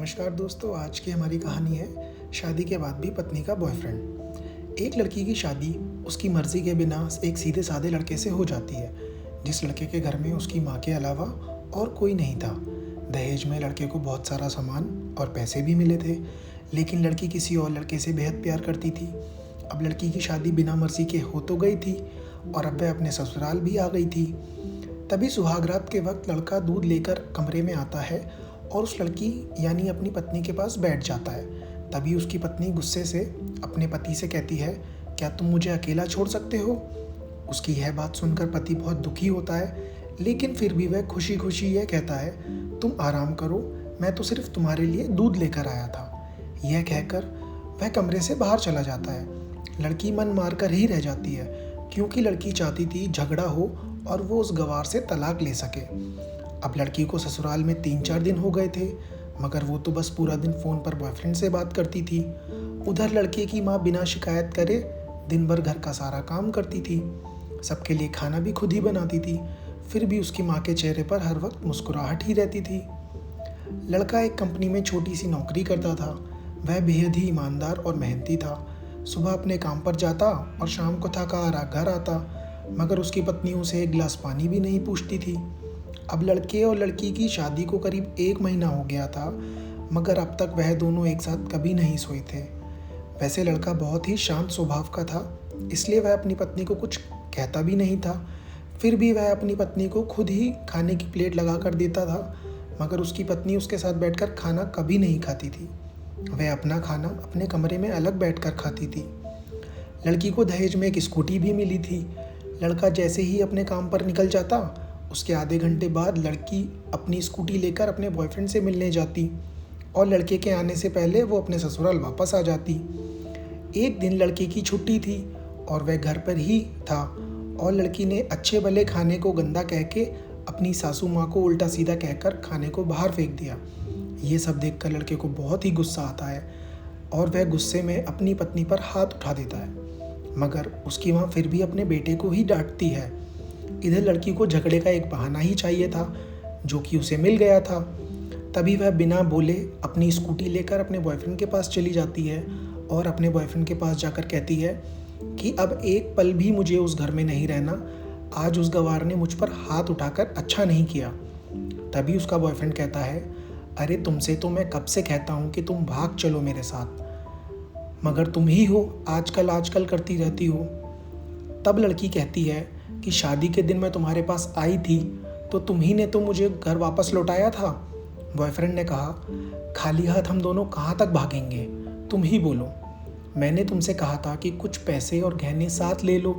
नमस्कार दोस्तों, आज की हमारी कहानी है शादी के बाद भी पत्नी का बॉयफ्रेंड। एक लड़की की शादी उसकी मर्जी के बिना एक सीधे साधे लड़के से हो जाती है, जिस लड़के के घर में उसकी माँ के अलावा और कोई नहीं था। दहेज में लड़के को बहुत सारा सामान और पैसे भी मिले थे, लेकिन लड़की किसी और लड़के से बेहद प्यार करती थी। अब लड़की की शादी बिना मर्जी के हो तो गई थी और अब वह अपने ससुराल भी आ गई थी। तभी सुहागरात के वक्त लड़का दूध लेकर कमरे में आता है और उस लड़की यानी अपनी पत्नी के पास बैठ जाता है। तभी उसकी पत्नी गुस्से से अपने पति से कहती है, क्या तुम मुझे अकेला छोड़ सकते हो? उसकी यह बात सुनकर पति बहुत दुखी होता है, लेकिन फिर भी वह खुशी खुशी यह कहता है, तुम आराम करो, मैं तो सिर्फ तुम्हारे लिए दूध लेकर आया था। यह कहकर वह कमरे से बाहर चला जाता है। लड़की मन मारकर ही रह जाती है, क्योंकि लड़की चाहती थी झगड़ा हो और वो उस गवार से तलाक ले सके। अब लड़की को ससुराल में 3-4 दिन हो गए थे, मगर वो तो बस पूरा दिन फ़ोन पर बॉयफ्रेंड से बात करती थी। उधर लड़के की माँ बिना शिकायत करे दिन भर घर का सारा काम करती थी, सबके लिए खाना भी खुद ही बनाती थी। फिर भी उसकी माँ के चेहरे पर हर वक्त मुस्कुराहट ही रहती थी। लड़का एक कंपनी में छोटी सी नौकरी करता था। वह बेहद ही ईमानदार और मेहनती था। सुबह अपने काम पर जाता और शाम को थका हारा घर आता, मगर उसकी पत्नी उसे एक गिलास पानी भी नहीं पूछती थी। अब लड़के और लड़की की शादी को करीब 1 महीना हो गया था, मगर अब तक वह दोनों एक साथ कभी नहीं सोए थे। वैसे लड़का बहुत ही शांत स्वभाव का था, इसलिए वह अपनी पत्नी को कुछ कहता भी नहीं था। फिर भी वह अपनी पत्नी को खुद ही खाने की प्लेट लगा कर देता था, मगर उसकी पत्नी उसके साथ बैठकर खाना कभी नहीं खाती थी। वह अपना खाना अपने कमरे में अलग बैठकर खाती थी। लड़की को दहेज में एक स्कूटी भी मिली थी। लड़का जैसे ही अपने काम पर निकल जाता, उसके आधे घंटे बाद लड़की अपनी स्कूटी लेकर अपने बॉयफ्रेंड से मिलने जाती और लड़के के आने से पहले वो अपने ससुराल वापस आ जाती। एक दिन लड़के की छुट्टी थी और वह घर पर ही था और लड़की ने अच्छे भले खाने को गंदा कह के अपनी सासू माँ को उल्टा सीधा कहकर खाने को बाहर फेंक दिया। ये सब देखकर लड़के को बहुत ही गुस्सा आता है और वह गुस्से में अपनी पत्नी पर हाथ उठा देता है, मगर उसकी माँ फिर भी अपने बेटे को ही डांटती है। इधर लड़की को झगड़े का एक बहाना ही चाहिए था, जो कि उसे मिल गया था। तभी वह बिना बोले अपनी स्कूटी लेकर अपने बॉयफ्रेंड के पास चली जाती है और अपने बॉयफ्रेंड के पास जाकर कहती है कि अब एक पल भी मुझे उस घर में नहीं रहना। आज उस गवार ने मुझ पर हाथ उठाकर अच्छा नहीं किया। तभी उसका बॉयफ्रेंड कहता है, अरे तुमसे तो मैं कब से कहता हूँ कि तुम भाग चलो मेरे साथ, मगर तुम ही हो आजकल करती रहती हो। तब लड़की कहती है कि शादी के दिन मैं तुम्हारे पास आई थी तो तुम ही ने तो मुझे घर वापस लौटाया था। बॉयफ्रेंड ने कहा, खाली हाथ हम दोनों कहाँ तक भागेंगे, तुम ही बोलो। मैंने तुमसे कहा था कि कुछ पैसे और गहने साथ ले लो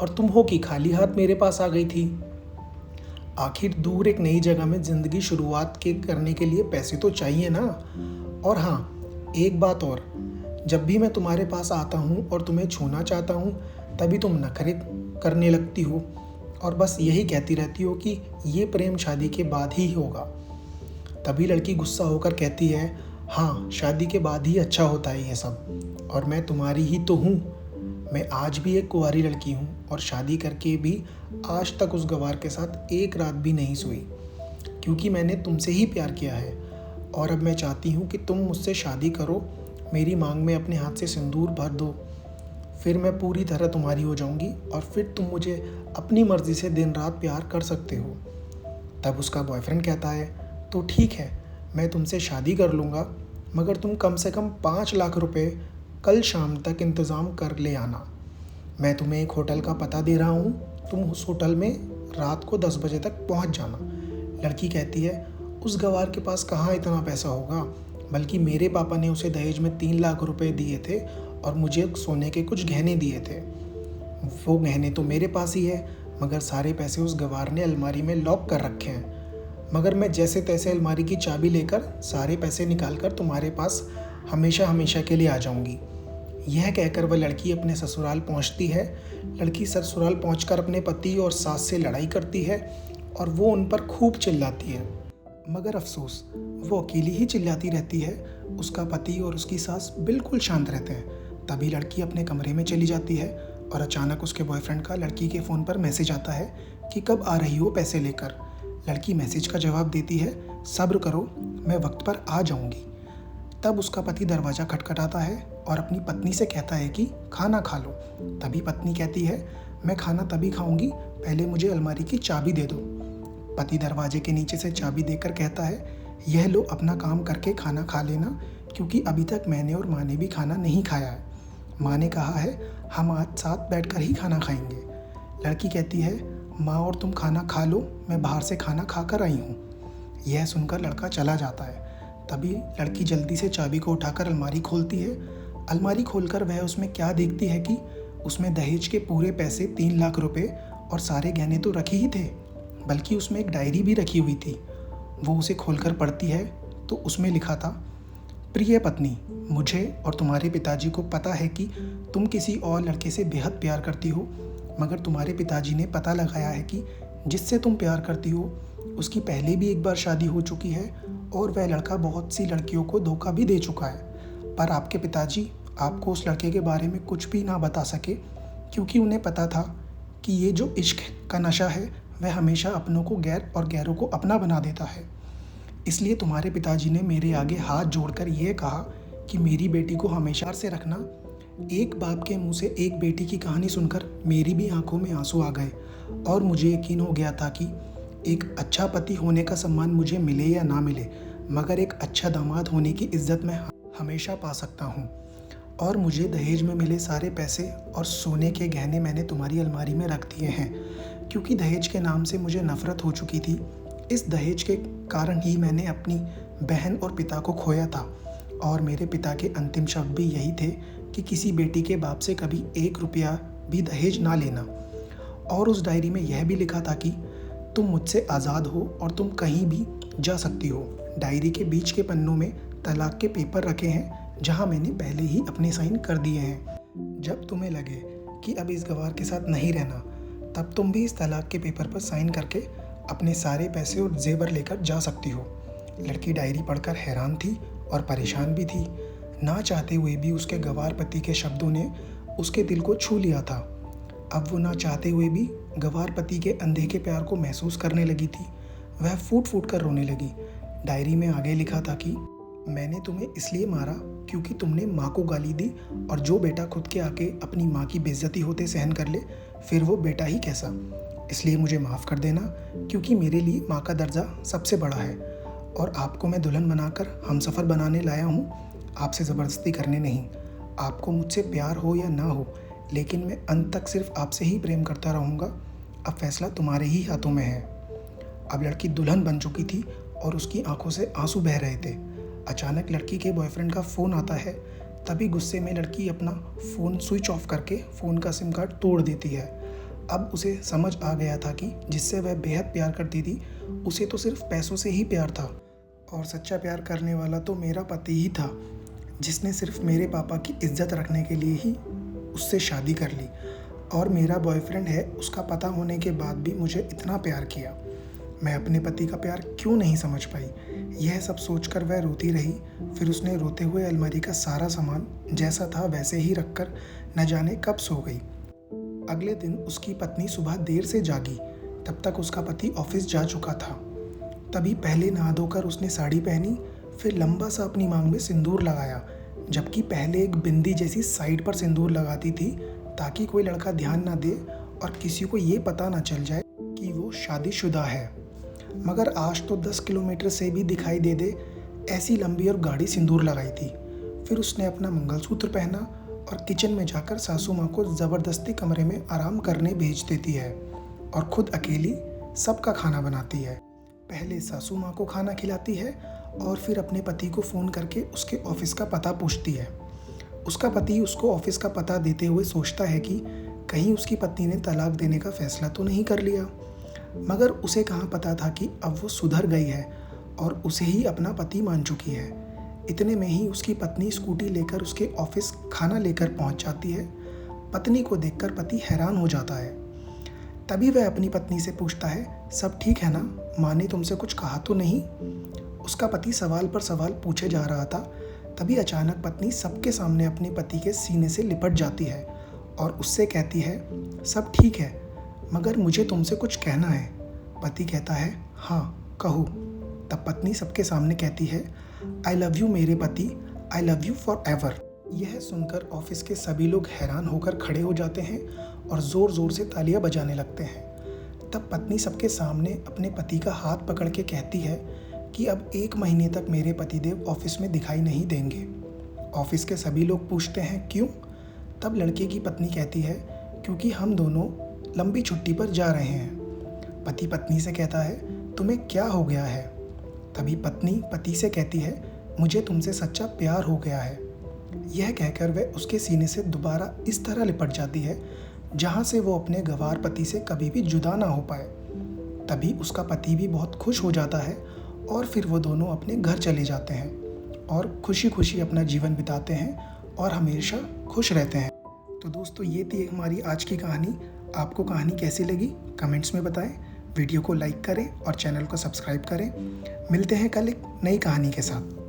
और तुम हो कि खाली हाथ मेरे पास आ गई थी। आखिर दूर एक नई जगह में ज़िंदगी शुरुआत करने के लिए पैसे तो चाहिए ना। और हाँ, एक बात और, जब भी मैं तुम्हारे पास आता हूँ और तुम्हें छूना चाहता हूँ, तभी तुम नखरे करने लगती हो और बस यही कहती रहती हो कि ये प्रेम शादी के बाद ही होगा। तभी लड़की गुस्सा होकर कहती है, हाँ शादी के बाद ही अच्छा होता है ये सब, और मैं तुम्हारी ही तो हूँ। मैं आज भी एक कुंवारी लड़की हूँ और शादी करके भी आज तक उस गवार के साथ एक रात भी नहीं सोई, क्योंकि मैंने तुमसे ही प्यार किया है। और अब मैं चाहती हूँ कि तुम मुझसे शादी करो, मेरी मांग में अपने हाथ से सिंदूर भर दो, फिर मैं पूरी तरह तुम्हारी हो जाऊंगी और फिर तुम मुझे अपनी मर्ज़ी से दिन रात प्यार कर सकते हो। तब उसका बॉयफ्रेंड कहता है, तो ठीक है, मैं तुमसे शादी कर लूँगा, मगर तुम कम से कम 5 लाख रुपए कल शाम तक इंतज़ाम कर ले आना। मैं तुम्हें एक होटल का पता दे रहा हूँ, तुम उस होटल में रात को 10 बजे तक पहुँच जाना। लड़की कहती है, उस गवार के पास कहाँ इतना पैसा होगा, बल्कि मेरे पापा ने उसे दहेज में 3 लाख रुपए दिए थे और मुझे सोने के कुछ गहने दिए थे। वो गहने तो मेरे पास ही है, मगर सारे पैसे उस गवार ने अलमारी में लॉक कर रखे हैं। मगर मैं जैसे तैसे अलमारी की चाबी लेकर सारे पैसे निकाल कर तुम्हारे पास हमेशा हमेशा के लिए आ जाऊंगी। यह कहकर वह लड़की अपने ससुराल पहुंचती है। लड़की ससुराल पहुंचकर अपने पति और सास से लड़ाई करती है और वो उन पर खूब चिल्लाती है, मगर अफसोस वो अकेली ही चिल्लाती रहती है। उसका पति और उसकी सास बिल्कुल शांत रहते हैं। तभी लड़की अपने कमरे में चली जाती है और अचानक उसके बॉयफ्रेंड का लड़की के फ़ोन पर मैसेज आता है कि कब आ रही हो पैसे लेकर। लड़की मैसेज का जवाब देती है, सब्र करो, मैं वक्त पर आ जाऊंगी। तब उसका पति दरवाज़ा खटखटाता है और अपनी पत्नी से कहता है कि खाना खा लो। तभी पत्नी कहती है, मैं खाना तभी खाऊंगी, पहले मुझे अलमारी की चाबी दे दो। पति दरवाजे के नीचे से चाबी देकर कहता है, यह लो, अपना काम करके खाना खा लेना, क्योंकि अभी तक मैंने और माँ ने भी खाना नहीं खाया है। माँ ने कहा है हम आज साथ बैठकर ही खाना खाएंगे। लड़की कहती है, माँ और तुम खाना खा लो, मैं बाहर से खाना खा कर आई हूँ। यह सुनकर लड़का चला जाता है। तभी लड़की जल्दी से चाबी को उठाकर अलमारी खोलती है। अलमारी खोलकर वह उसमें क्या देखती है कि उसमें दहेज के पूरे पैसे 3 लाख रुपए और सारे गहने तो रखे ही थे, बल्कि उसमें एक डायरी भी रखी हुई थी। वो उसे खोलकर पढ़ती है तो उसमें लिखा था, प्रिय पत्नी, मुझे और तुम्हारे पिताजी को पता है कि तुम किसी और लड़के से बेहद प्यार करती हो, मगर तुम्हारे पिताजी ने पता लगाया है कि जिससे तुम प्यार करती हो उसकी पहले भी एक बार शादी हो चुकी है और वह लड़का बहुत सी लड़कियों को धोखा भी दे चुका है। पर आपके पिताजी आपको उस लड़के के बारे में कुछ भी ना बता सके, क्योंकि उन्हें पता था कि ये जो इश्क का नशा है वह हमेशा अपनों को गैर और गैरों को अपना बना देता है। इसलिए तुम्हारे पिताजी ने मेरे आगे हाथ जोड़कर यह कहा कि मेरी बेटी को हमेशा से रखना। एक बाप के मुंह से एक बेटी की कहानी सुनकर मेरी भी आंखों में आंसू आ गए और मुझे यकीन हो गया था कि एक अच्छा पति होने का सम्मान मुझे मिले या ना मिले, मगर एक अच्छा दामाद होने की इज्जत मैं हमेशा पा सकता हूँ। और मुझे दहेज में मिले सारे पैसे और सोने के गहने मैंने तुम्हारी अलमारी में रख दिए हैं, क्योंकि दहेज के नाम से मुझे नफरत हो चुकी थी। इस दहेज के कारण ही मैंने अपनी बहन और पिता को खोया था, और मेरे पिता के अंतिम शब्द भी यही थे कि किसी बेटी के बाप से कभी 1 रुपया भी दहेज ना लेना। और उस डायरी में यह भी लिखा था कि तुम मुझसे आज़ाद हो और तुम कहीं भी जा सकती हो। डायरी के बीच के पन्नों में तलाक के पेपर रखे हैं, जहां मैंने पहले ही अपने साइन कर दिए हैं। जब तुम्हें लगे कि अब इस गवार के साथ नहीं रहना, तब तुम भी इस तलाक के पेपर पर साइन करके अपने सारे पैसे और जेवर लेकर जा सकती हो। लड़की डायरी पढ़कर हैरान थी और परेशान भी थी। ना चाहते हुए भी उसके गवार पति के शब्दों ने उसके दिल को छू लिया था। अब वो ना चाहते हुए भी गवार पति के अनदेखे प्यार को महसूस करने लगी थी। वह फूट फूट कर रोने लगी। डायरी में आगे लिखा था कि मैंने तुम्हें इसलिए मारा क्योंकि तुमने माँ को गाली दी, और जो बेटा खुद के आके अपनी माँ की बेइज्जती होते सहन कर ले, फिर वो बेटा ही कैसा। इसलिए मुझे माफ़ कर देना, क्योंकि मेरे लिए माँ का दर्जा सबसे बड़ा है, और आपको मैं दुल्हन बनाकर हमसफ़र बनाने लाया हूँ, आपसे ज़बरदस्ती करने नहीं। आपको मुझसे प्यार हो या ना हो, लेकिन मैं अंत तक सिर्फ आपसे ही प्रेम करता रहूँगा। अब फैसला तुम्हारे ही हाथों में है। अब लड़की दुल्हन बन चुकी थी और उसकी आंखों से आंसू बह रहे थे। अचानक लड़की के बॉयफ्रेंड का फ़ोन आता है। तभी गुस्से में लड़की अपना फ़ोन स्विच ऑफ करके फ़ोन का सिम कार्ड तोड़ देती है। अब उसे समझ आ गया था कि जिससे वह बेहद प्यार करती थी, उसे तो सिर्फ पैसों से ही प्यार था, और सच्चा प्यार करने वाला तो मेरा पति ही था, जिसने सिर्फ मेरे पापा की इज्जत रखने के लिए ही उससे शादी कर ली। और मेरा बॉयफ्रेंड है, उसका पता होने के बाद भी मुझे इतना प्यार किया। मैं अपने पति का प्यार क्यों नहीं समझ पाई। यह सब सोचकर वह रोती रही। फिर उसने रोते हुए अलमारी का सारा सामान जैसा था वैसे ही रखकर न जाने कब सो गई। अगले दिन उसकी पत्नी सुबह देर से जागी। तब तक उसका पति ऑफिस जा चुका था। तभी पहले नहा धोकर उसने साड़ी पहनी, फिर लंबा सा अपनी मांग में सिंदूर लगाया, जबकि पहले एक बिंदी जैसी साइड पर सिंदूर लगाती थी, ताकि कोई लड़का ध्यान ना दे और किसी को ये पता ना चल जाए कि वो शादीशुदा है। मगर आज तो 10 किलोमीटर से भी दिखाई दे दे, ऐसी लंबी और गाढ़ी सिंदूर लगाई थी। फिर उसने अपना मंगलसूत्र पहना और किचन में जाकर सासू माँ को ज़बरदस्ती कमरे में आराम करने भेज देती है और खुद अकेली सबका खाना बनाती है। पहले सासू माँ को खाना खिलाती है और फिर अपने पति को फ़ोन करके उसके ऑफिस का पता पूछती है। उसका पति उसको ऑफिस का पता देते हुए सोचता है कि कहीं उसकी पत्नी ने तलाक देने का फ़ैसला तो नहीं कर लिया। मगर उसे कहाँ पता था कि अब वो सुधर गई है और उसे ही अपना पति मान चुकी है। इतने में ही उसकी पत्नी स्कूटी लेकर उसके ऑफिस खाना लेकर पहुँच जाती है। पत्नी को देखकर पति हैरान हो जाता है। तभी वह अपनी पत्नी से पूछता है, सब ठीक है ना, माँ ने तुमसे कुछ कहा तो नहीं। उसका पति सवाल पर सवाल पूछे जा रहा था। तभी अचानक पत्नी सबके सामने अपने पति के सीने से लिपट जाती है और उससे कहती है, सब ठीक है, मगर मुझे तुमसे कुछ कहना है। पति कहता है, हाँ कहो। तब पत्नी सबके सामने कहती है, आई लव यू मेरे पति, I love you for ever. यह सुनकर ऑफिस के सभी लोग हैरान होकर खड़े हो जाते हैं और ज़ोर ज़ोर से तालियां बजाने लगते हैं। तब पत्नी सबके सामने अपने पति का हाथ पकड़ के कहती है कि अब 1 महीने तक मेरे पतिदेव ऑफिस में दिखाई नहीं देंगे। ऑफिस के सभी लोग पूछते हैं क्यों? तब लड़के की पत्नी कहती है क्योंकि हम दोनों लंबी छुट्टी पर जा रहे हैं। पति पत्नी से कहता है तुम्हें क्या हो गया है? तभी पत्नी पति से कहती है मुझे तुमसे सच्चा प्यार हो गया है। यह कहकर वह उसके सीने से दोबारा इस तरह लिपट जाती है जहाँ से वो अपने गंवार पति से कभी भी जुदा ना हो पाए। तभी उसका पति भी बहुत खुश हो जाता है और फिर वो दोनों अपने घर चले जाते हैं और खुशी खुशी अपना जीवन बिताते हैं और हमेशा खुश रहते हैं। तो दोस्तों ये थी हमारी आज की कहानी। आपको कहानी कैसी लगी कमेंट्स में बताएं, वीडियो को लाइक करें और चैनल को सब्सक्राइब करें। मिलते हैं कल एक नई कहानी के साथ।